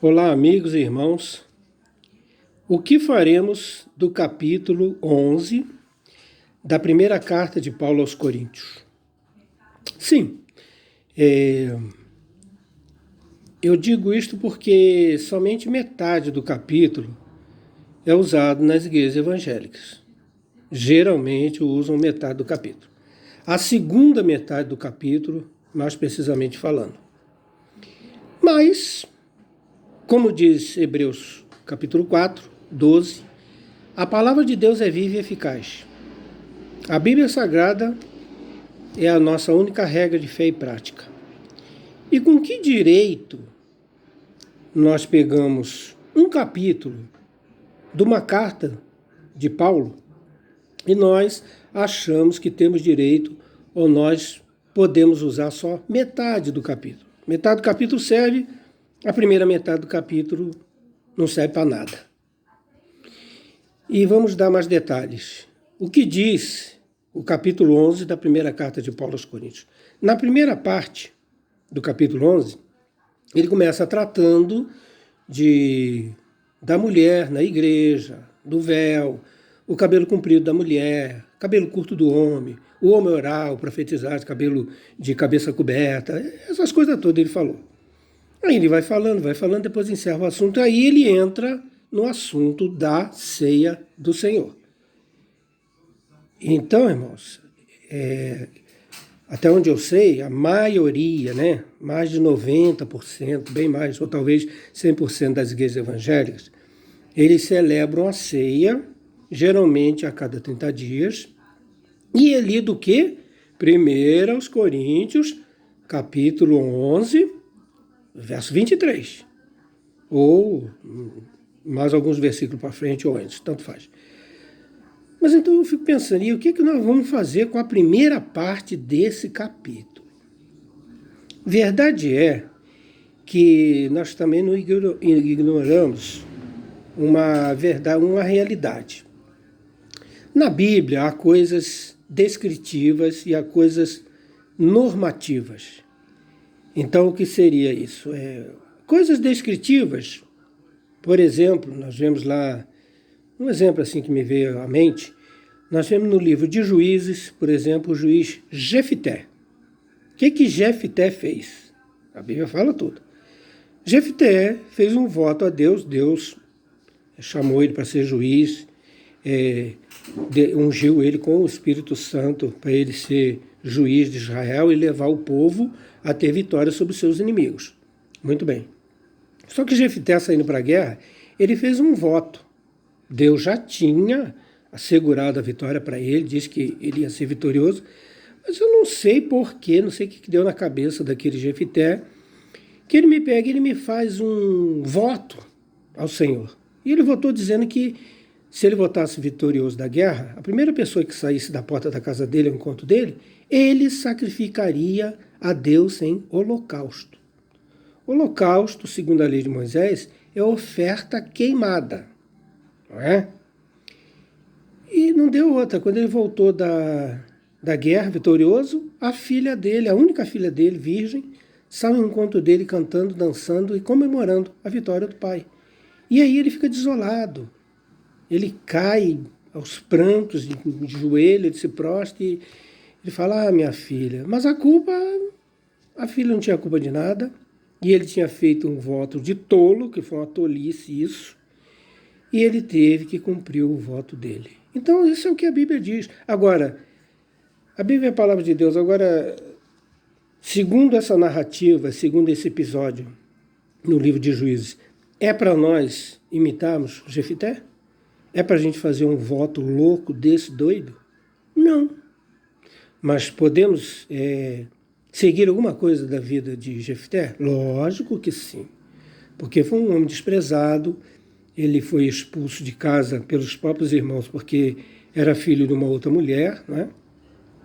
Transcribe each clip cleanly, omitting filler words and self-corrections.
Olá, amigos e irmãos. O que faremos do capítulo 11 da primeira carta de Paulo aos Coríntios? Sim, eu digo isto porque somente metade do capítulo é usado nas igrejas evangélicas. Geralmente usam metade do capítulo. A segunda metade do capítulo, mais precisamente falando. Mas, como diz Hebreus capítulo 4, 12, a palavra de Deus é viva e eficaz. A Bíblia Sagrada é a nossa única regra de fé e prática. E com que direito nós pegamos um capítulo de uma carta de Paulo e nós achamos que temos direito ou nós podemos usar só metade do capítulo? Metade do capítulo serve, a primeira metade do capítulo não serve para nada. E vamos dar mais detalhes. O que diz o capítulo 11 da primeira carta de Paulo aos Coríntios? Na primeira parte do capítulo 11, ele começa tratando da mulher na igreja, do véu, o cabelo comprido da mulher, cabelo curto do homem, o homem orar, o profetizar, cabelo de cabeça coberta, essas coisas todas ele falou. Aí ele vai falando, depois encerra o assunto, aí ele entra no assunto da ceia do Senhor. Então, irmãos, até onde eu sei, a maioria, mais de 90%, bem mais, ou talvez 100% das igrejas evangélicas, eles celebram a ceia, geralmente a cada 30 dias, e é lido o quê? 1 aos Coríntios, capítulo 11, verso 23. Ou mais alguns versículos para frente ou antes, tanto faz. Mas então eu fico pensando, e o que nós vamos fazer com a primeira parte desse capítulo? Verdade é que nós também não ignoramos uma realidade. Na Bíblia há coisas descritivas e há coisas normativas. Então o que seria isso? Coisas descritivas, por exemplo, nós vemos lá, um exemplo assim que me veio à mente, nós vemos no livro de Juízes, por exemplo, o juiz Jefté. O que Jefté fez? A Bíblia fala tudo. Jefté fez um voto a Deus, Deus chamou ele para ser juiz, ungiu ele com o Espírito Santo para ele ser juiz de Israel e levar o povo a ter vitória sobre os seus inimigos. Muito bem. Só que Jefté, saindo para a guerra, ele fez um voto. Deus já tinha assegurado a vitória para ele, disse que ele ia ser vitorioso, mas eu não sei porquê, não sei o que deu na cabeça daquele Jefté, que ele me pega e ele me faz um voto ao Senhor. E ele votou dizendo que se ele votasse vitorioso da guerra, a primeira pessoa que saísse da porta da casa dele, ao encontro dele, ele sacrificaria a Deus em holocausto. Holocausto, segundo a lei de Moisés, é oferta queimada, não é? E não deu outra. Quando ele voltou da guerra vitorioso, a filha dele, a única filha dele, virgem, saiu ao encontro dele cantando, dançando e comemorando a vitória do pai. E aí ele fica desolado. Ele cai aos prantos, de joelho, ele se prostra e ele fala, minha filha, mas a filha não tinha culpa de nada, e ele tinha feito um voto de tolo, que foi uma tolice isso, e ele teve que cumprir o voto dele. Então isso é o que a Bíblia diz. Agora, a Bíblia é a palavra de Deus. Agora, segundo essa narrativa, segundo esse episódio no livro de Juízes, é para nós imitarmos Jefté? É para a gente fazer um voto louco desse doido? Não. Mas podemos seguir alguma coisa da vida de Jefté? Lógico que sim. Porque foi um homem desprezado, ele foi expulso de casa pelos próprios irmãos porque era filho de uma outra mulher, né?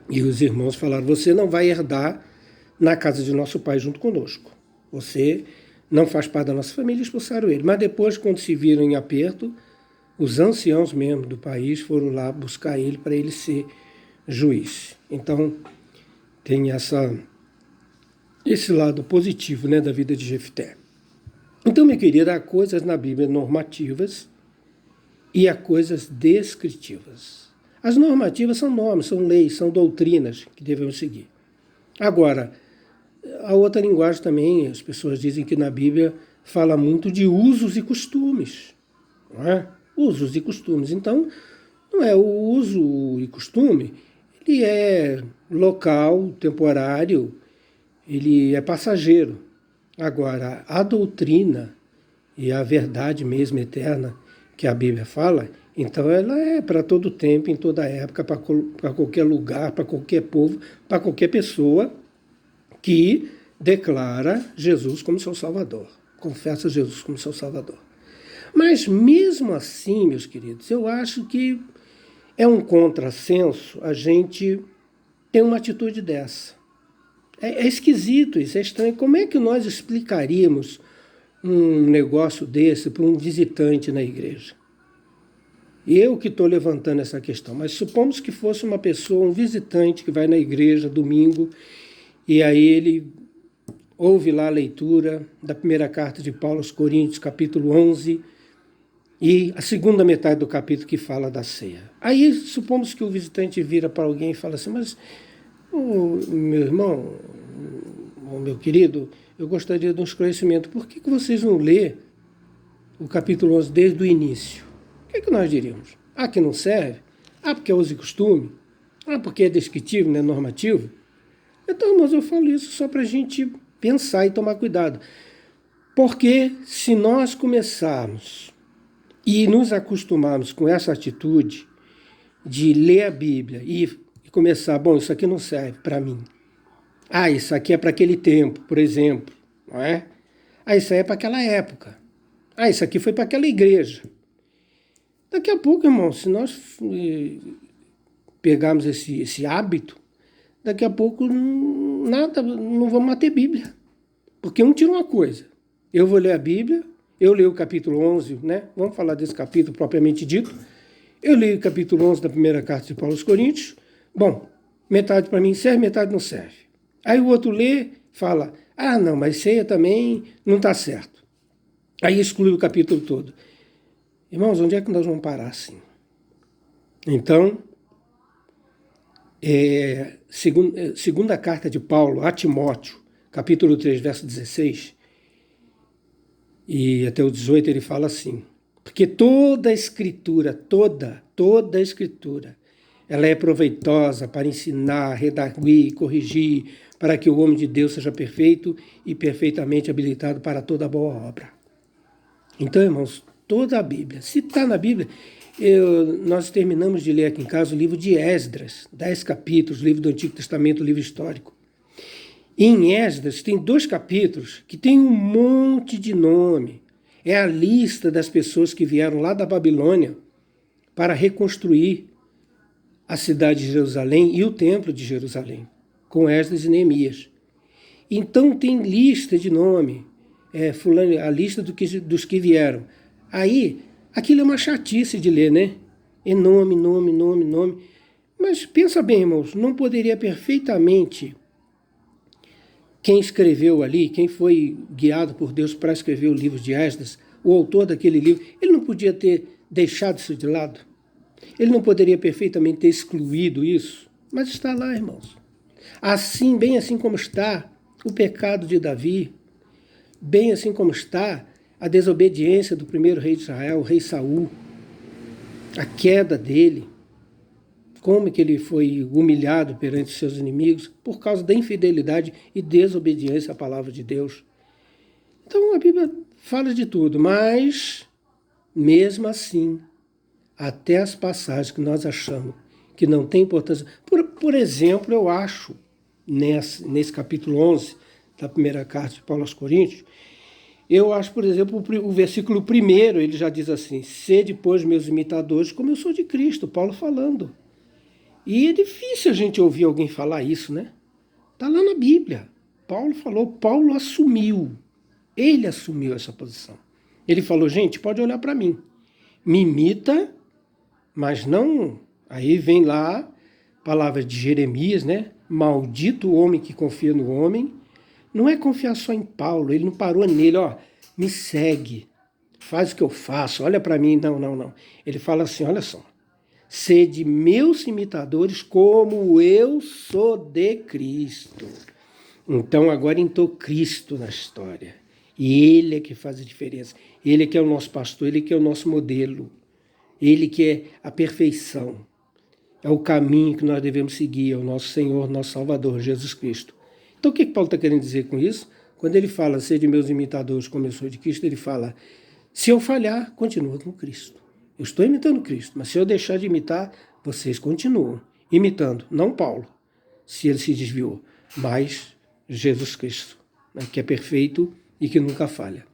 E os irmãos falaram, você não vai herdar na casa de nosso pai junto conosco. Você não faz parte da nossa família, expulsaram ele. Mas depois, quando se viram em aperto, os anciãos mesmo do país foram lá buscar ele para ele ser juiz. Então, tem esse lado positivo, da vida de Jefté. Então, minha querida, há coisas na Bíblia normativas e há coisas descritivas. As normativas são normas, são leis, são doutrinas que devemos seguir. Agora, a outra linguagem também, as pessoas dizem que na Bíblia fala muito de usos e costumes. Não é? Usos e costumes. Então, não é o uso e costume, ele é local, temporário, ele é passageiro. Agora, a doutrina e a verdade mesmo eterna que a Bíblia fala, então ela é para todo tempo, em toda época, para qualquer lugar, para qualquer povo, para qualquer pessoa que declara Jesus como seu Salvador, confessa Jesus como seu Salvador. Mas mesmo assim, meus queridos, eu acho que é um contrassenso a gente ter uma atitude dessa. É esquisito isso, é estranho. Como é que nós explicaríamos um negócio desse para um visitante na igreja? Eu que estou levantando essa questão, mas supomos que fosse uma pessoa, um visitante que vai na igreja domingo e aí ele ouve lá a leitura da primeira carta de Paulo aos Coríntios, capítulo 11, e a segunda metade do capítulo que fala da ceia. Aí supomos que o visitante vira para alguém e fala assim, mas meu irmão, meu querido, eu gostaria de um esclarecimento. Por que vocês não lê o capítulo 11 desde o início? O que nós diríamos? Ah, que não serve? Ah, porque é uso e costume? Ah, porque é descritivo, não é normativo? Então, irmãos, eu falo isso só para a gente pensar e tomar cuidado. Porque se nós começarmos e nos acostumarmos com essa atitude de ler a Bíblia e começar, bom, isso aqui não serve para mim. Ah, isso aqui é para aquele tempo, por exemplo, não é? Ah, isso aí é para aquela época. Ah, isso aqui foi para aquela igreja. Daqui a pouco, irmão, se nós pegarmos esse hábito, daqui a pouco não vamos mais ter Bíblia. Porque um tira uma coisa. Eu vou ler a Bíblia, eu leio o capítulo 11, né? Vamos falar desse capítulo propriamente dito. Eu leio o capítulo 11 da primeira carta de Paulo aos Coríntios. Bom, metade para mim serve, metade não serve. Aí o outro lê, fala, ah, não, mas ceia também não está certo. Aí exclui o capítulo todo. Irmãos, onde é que nós vamos parar assim? Então, segunda carta de Paulo a Timóteo, capítulo 3, verso 16, e até o 18 ele fala assim, porque toda a escritura, toda a escritura, ela é proveitosa para ensinar, redarguir, corrigir, para que o homem de Deus seja perfeito e perfeitamente habilitado para toda boa obra. Então, irmãos, toda a Bíblia, se está na Bíblia, nós terminamos de ler aqui em casa o livro de Esdras, 10 capítulos, livro do Antigo Testamento, livro histórico. E em Esdras tem 2 capítulos que tem um monte de nome. É a lista das pessoas que vieram lá da Babilônia para reconstruir a cidade de Jerusalém e o templo de Jerusalém, com Esdras e Neemias. Então tem lista de nome, a lista dos que vieram. Aí, aquilo é uma chatice de ler, né? É nome. Mas pensa bem, irmãos, não poderia perfeitamente quem escreveu ali, quem foi guiado por Deus para escrever o livro de Esdras, o autor daquele livro, ele não podia ter deixado isso de lado? Ele não poderia perfeitamente ter excluído isso? Mas está lá, irmãos. Assim, bem assim como está o pecado de Davi, bem assim como está a desobediência do primeiro rei de Israel, o rei Saul, a queda dele, como que ele foi humilhado perante seus inimigos por causa da infidelidade e desobediência à palavra de Deus. Então a Bíblia fala de tudo, mas mesmo assim, até as passagens que nós achamos que não tem importância. Por exemplo, eu acho, nesse capítulo 11 da primeira carta de Paulo aos Coríntios, eu acho, por exemplo, o versículo 1, ele já diz assim, sede, pois, meus imitadores, como eu sou de Cristo, Paulo falando. E é difícil a gente ouvir alguém falar isso, né? Está lá na Bíblia. Paulo falou, Paulo assumiu. Ele assumiu essa posição. Ele falou, gente, pode olhar para mim. Me imita, mas não... Aí vem lá, palavra de Jeremias, né? Maldito o homem que confia no homem. Não é confiar só em Paulo, ele não parou nele, ó. me segue, faz o que eu faço, olha para mim. Não, não, não. Ele fala assim, olha só, sede meus imitadores como eu sou de Cristo. Então agora entrou Cristo na história. E Ele é que faz a diferença. Ele é que é o nosso pastor, Ele que é o nosso modelo. Ele que é a perfeição. É o caminho que nós devemos seguir, é o nosso Senhor, nosso Salvador, Jesus Cristo. Então o que Paulo está querendo dizer com isso? Quando ele fala, sede meus imitadores como eu sou de Cristo, ele fala, se eu falhar, continua com Cristo. Eu estou imitando Cristo, mas se eu deixar de imitar, vocês continuam imitando, não Paulo, se ele se desviou, mas Jesus Cristo, né, que é perfeito e que nunca falha.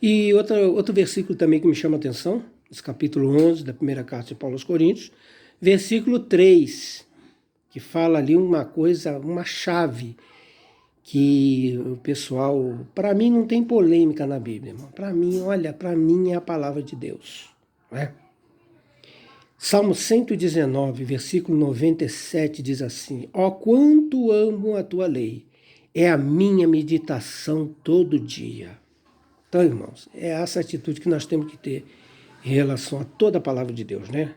E outro versículo também que me chama a atenção, esse capítulo 11 da primeira carta de Paulo aos Coríntios, versículo 3, que fala ali uma coisa, uma chave, que o pessoal, para mim não tem polêmica na Bíblia, irmão. Para mim, olha, para mim é a palavra de Deus. Não é? Salmo 119, versículo 97 diz assim, ó quanto amo a tua lei, é a minha meditação todo dia. Então, irmãos, é essa atitude que nós temos que ter em relação a toda a palavra de Deus, né?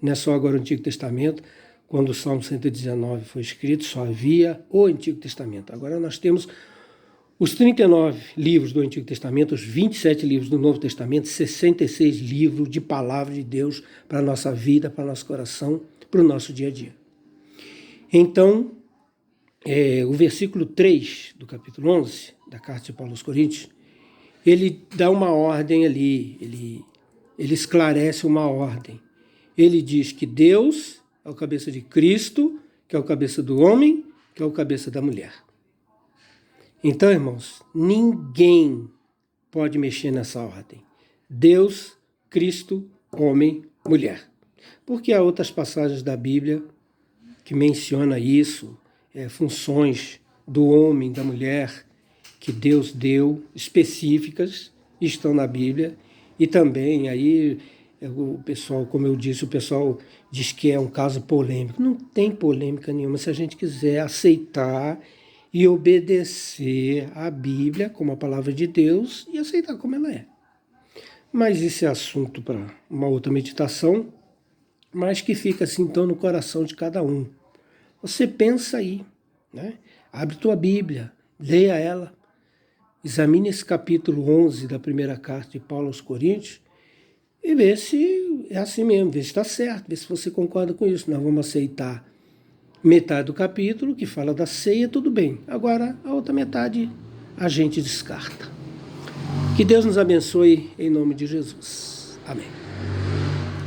Não é só agora o Antigo Testamento, quando o Salmo 119 foi escrito, só havia o Antigo Testamento. Agora nós temos os 39 livros do Antigo Testamento, os 27 livros do Novo Testamento, 66 livros de palavra de Deus para a nossa vida, para o nosso coração, para o nosso dia a dia. Então, o versículo 3 do capítulo 11 da carta de Paulo aos Coríntios, ele dá uma ordem ali, ele esclarece uma ordem. Ele diz que Deus é o cabeça de Cristo, que é o cabeça do homem, que é o cabeça da mulher. Então, irmãos, ninguém pode mexer nessa ordem. Deus, Cristo, homem, mulher. Porque há outras passagens da Bíblia que mencionam isso, funções do homem, da mulher, que Deus deu, específicas, estão na Bíblia, e também aí o pessoal, como eu disse, o pessoal diz que é um caso polêmico. Não tem polêmica nenhuma se a gente quiser aceitar e obedecer à Bíblia como a palavra de Deus e aceitar como ela é. Mas esse é assunto para uma outra meditação, mas que fica assim então no coração de cada um. Você pensa aí, né? Abre tua Bíblia, leia ela, examine esse capítulo 11 da primeira carta de Paulo aos Coríntios e vê se é assim mesmo, vê se está certo, vê se você concorda com isso. Nós vamos aceitar metade do capítulo, que fala da ceia, tudo bem. Agora, a outra metade a gente descarta. Que Deus nos abençoe em nome de Jesus. Amém.